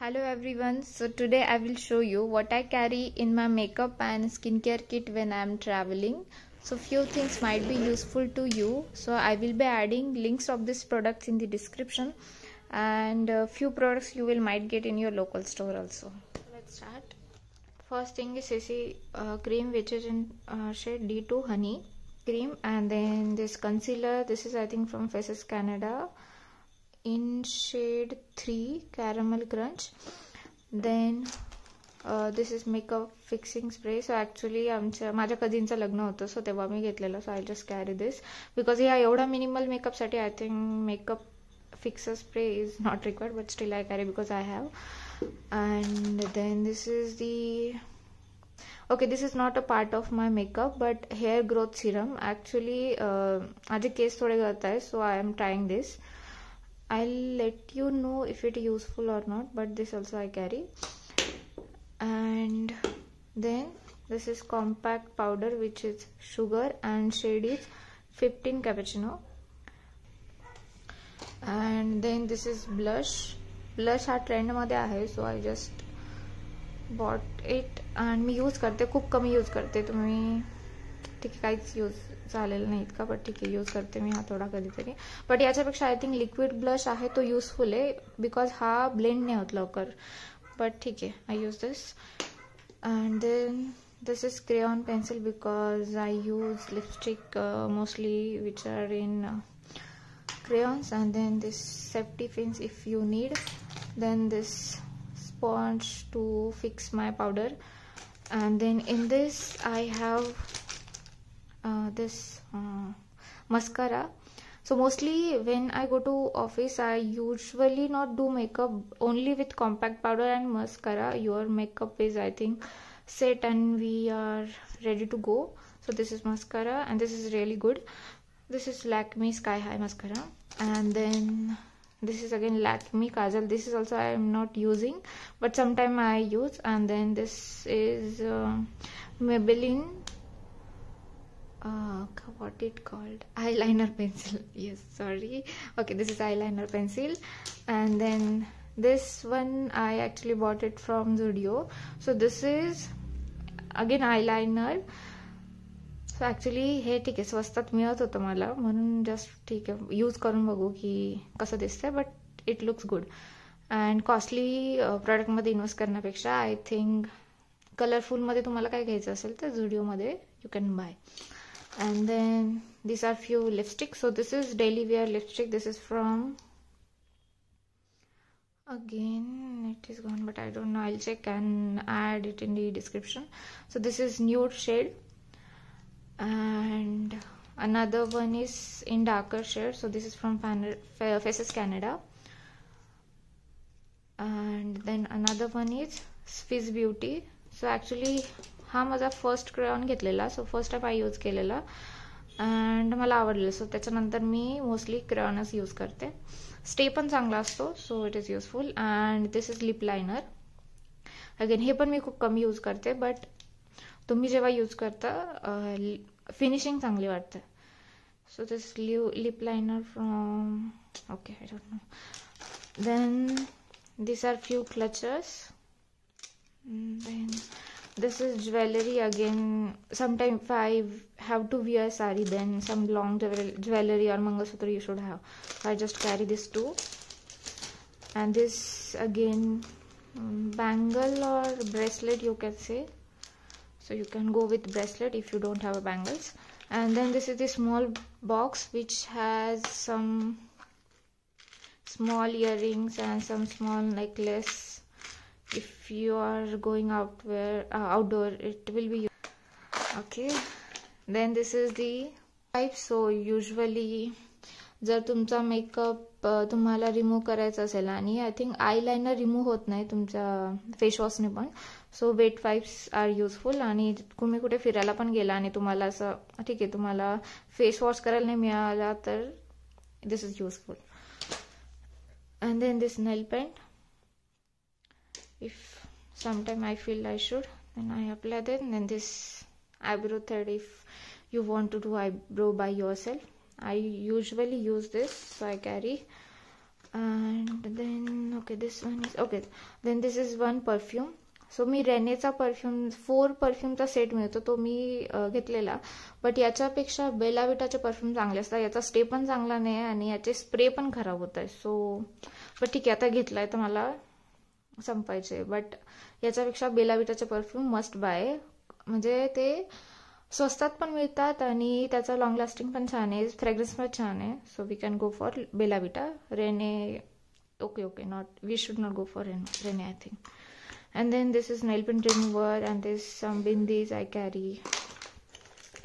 Hello everyone, so today I will show you what I carry in my makeup and skincare kit when I am traveling. So few things might be useful to you, so I will be adding links of these products in the description, and few products you will might get in your local store also. Let's start. First thing is CC cream, which is in shade D2 Honey cream, and then this concealer, this is I think from Faces Canada in shade 3 Caramel Crunch. Then this is makeup fixing spray. So actually माझ्या कझिनचं लग्न होतं, सो तेव्हा मी घेतलेलं. So I just carry this because ह्या एवढा minimal मेकअपसाठी I think makeup fixer spray is not required, but still I carry because I have. And then this is the this is not a part of my makeup, but hair growth serum. Actually माझे case थोडे गळत आहे, so I am trying this. I'll let you know if it is useful or not, but this also I carry. And then this is compact powder, which is sugar, and shade is 15 Cappuccino. And then this is blush हा trend मध्ये आहे, so I just bought it and me use करते, खूप कमी use करते. तुम्ही ठीक आहे, काहीच यूज झालेलं नाही इतका, बट ठीक आहे यूज करते मी हा थोडा कधीतरी. बट याच्यापेक्षा आय थिंक लिक्विड ब्लश आहे तो यूजफुल आहे, बिकॉज हा ब्लेंड नाही होत लवकर. बट ठीक आहे, I use this. And then this is crayon pencil, because I use lipstick mostly which are in crayons. And then this safety pins if you need. Then this sponge to fix my powder. And then in this I have this mascara. So mostly when I go to office, I usually not do makeup, only with compact powder and mascara. Your makeup is I think set and we are ready to go. So this is mascara, and this is really good. This is Lakme Sky High mascara. And then this is again Lakme kajal. This is also I am not using, but sometime I use. And then this is Maybelline what it called, eyeliner pencil. Yes, sorry. Okay, this is eyeliner pencil. And then this one I actually bought it from Zudio. So this is again eyeliner. So actually हे ठीक आहे, स्वस्तात मिळत होतं मला, म्हणून just ठीक आहे यूज करून बघू की कसं दिसतंय. But it looks good. And costly प्रॉडक्टमध्ये इन्व्हेस्ट करण्यापेक्षा आय थिंक कलरफुलमध्ये तुम्हाला काय घ्यायचं असेल तर झुडिओमध्ये you can buy. And then this are few lipstick. So this is daily wear lipstick. This is from again it is gone, but I don't know, I'll check and add it in the description. So this is nude shade, and another one is in darker shade. So this is from Faces Canada. And then another one is Swiss Beauty. So actually हा माझा first crayon घेतलेला, so first time I use केलेला and मला आवडलं. So त्याच्यानंतर मी mostly क्रेयॉनच use करते. स्टे पण चांगला असतो, so it is useful. And this is lip liner. Again हे पण मी खूप कमी यूज करते, बट तुम्ही जेव्हा यूज करता फिनिशिंग चांगली वाटते. So this lip liner from okay, I don't know. Then these are few clutches. Then this is jewelry again. Sometimes if I have to wear sari, then some long jewelry or mangalsutra you should have. So I just carry this too. And this again bangle or bracelet you can say. So you can go with bracelet if you don't have bangles. And then this is the small box which has some small earrings and some small necklace. If you are going outdoor, it will be okay. Then this is the type. So usually जर तुमचा makeup तुम्हाला remove करायचा असेल, आणि I think eyeliner remove होत नाही तुमच्या फेसवॉशने पण, सो वेट वाईप्स आर युजफुल. आणि तुम्ही कुठे फिरायला पण गेला आणि तुम्हाला असं ठीक आहे तुम्हाला फेस वॉश करायला नाही मिळाला तर this is useful. And then this nail paint, if sometime I feel I should, then I apply that. And then this eyebrow thread, if you want to do eyebrow by yourself. I usually use this, so I carry. and then okay, this one is okay. Then this is one perfume. सो मी रेनेचा perfume 4 परफ्यूमचा set मिळतो तो मी घेतलेला, but याच्यापेक्षा बेला विटाचे perfume चांगले असतात. याचा स्टे पण चांगला नाही आहे आणि याचे स्प्रे पण खराब होत आहे. सो बट ठीक आहे, आता घेतलाय तर मला संपायचे. बट याच्यापेक्षा बेला विटाचे परफ्यूम मस्ट बाय. म्हणजे ते स्वस्तात पण मिळतात आणि त्याचा लॉंग लास्टिंग पण छान आहे, फ्रेग्रन्स पण छान आहे. So we can go for Bella Vita. रेने okay, not, we should not go for Rene, I think. And then this is nail print remover, and this some bindis I carry.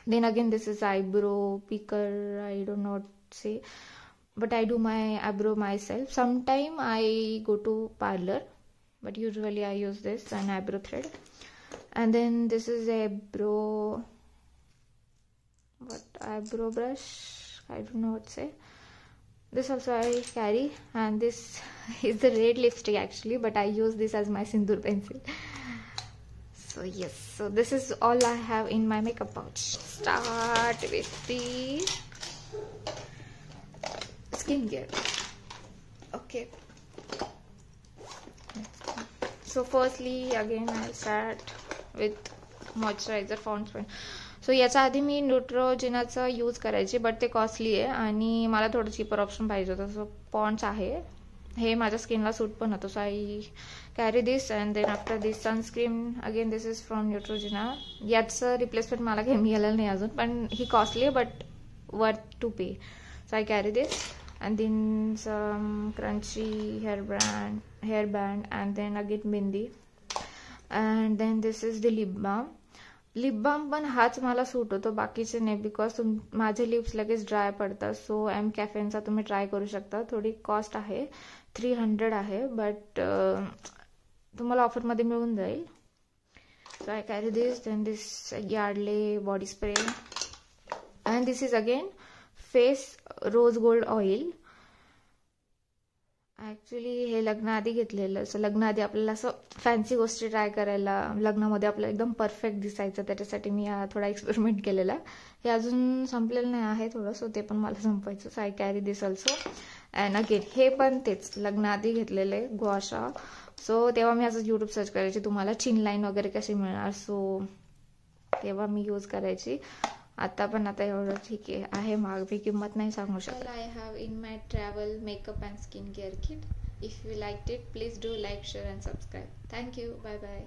Then again this is eyebrow picker, I don't know what to say, but I do my eyebrow myself. Sometime I go to parlor, but usually I use this and eyebrow thread. And then this is eyebrow brush, I don't know what to say. This also I carry, and this is the red lipstick actually, but I use this as my sindoor pencil. So yes, so this is all I have in my makeup pouch. Start with the skincare. Okay, so firstly again I'll start with moisturizer Fonts. सो याच्या आधी मी न्यूट्रोजिनाचा use करायची, but ते costly आहे आणि मला थोडं cheaper option पाहिजे होतं. सो पॉन्ड्स आहे, हे माझ्या स्किनला सूट पण होतं. So I carry this. And then after this sunscreen, again this is from Neutrogena. याचं रिप्लेसमेंट मला काही मिळालं नाही अजून, पण ही कॉस्टली आहे but worth to pay. So I carry this. And then some scrunchie hair band and then again bindi. And then this is the lip balm पण हाच मला सूट होतो, बाकीचे नाही, बिकॉज माझे लिप्स लगेच ड्राय पडतात. सो एम कॅफेनचा तुम्ही ट्राय करू शकता. थोडी कॉस्ट आहे, 300 आहे, बट तुम्हाला ऑफरमध्ये मिळून जाईल. So I carry this. Then this Yardley body spray. And this is again face rose gold oil. Actually हे लग्नाआधी घेतलेलं. सो लग्नाआधी आपल्याला असं फॅन्सी गोष्टी ट्राय करायला, लग्नामध्ये आपल्याला एकदम परफेक्ट दिसायचं, त्याच्यासाठी मी थोडा एक्सपेरिमेंट केलेला. हे अजून संपलेलं नाही आहे थोडं, सो ते पण मला संपायचं. So I carry this also. And again हे पण तेच लग्नाआधी घेतलेले गुआशा. सो तेव्हा मी असं यूट्यूब सर्च करायची तुम्हाला चिन लाईन वगैरे कशी मिळणार, सो तेव्हा मी यूज करायची. आता पण आता एवढं ठीक आहे महाग, मी किंमत नाही सांगू शकत. I have in my travel makeup and skin care kit. If you like it please do like, share and subscribe. Thank you. Bye bye.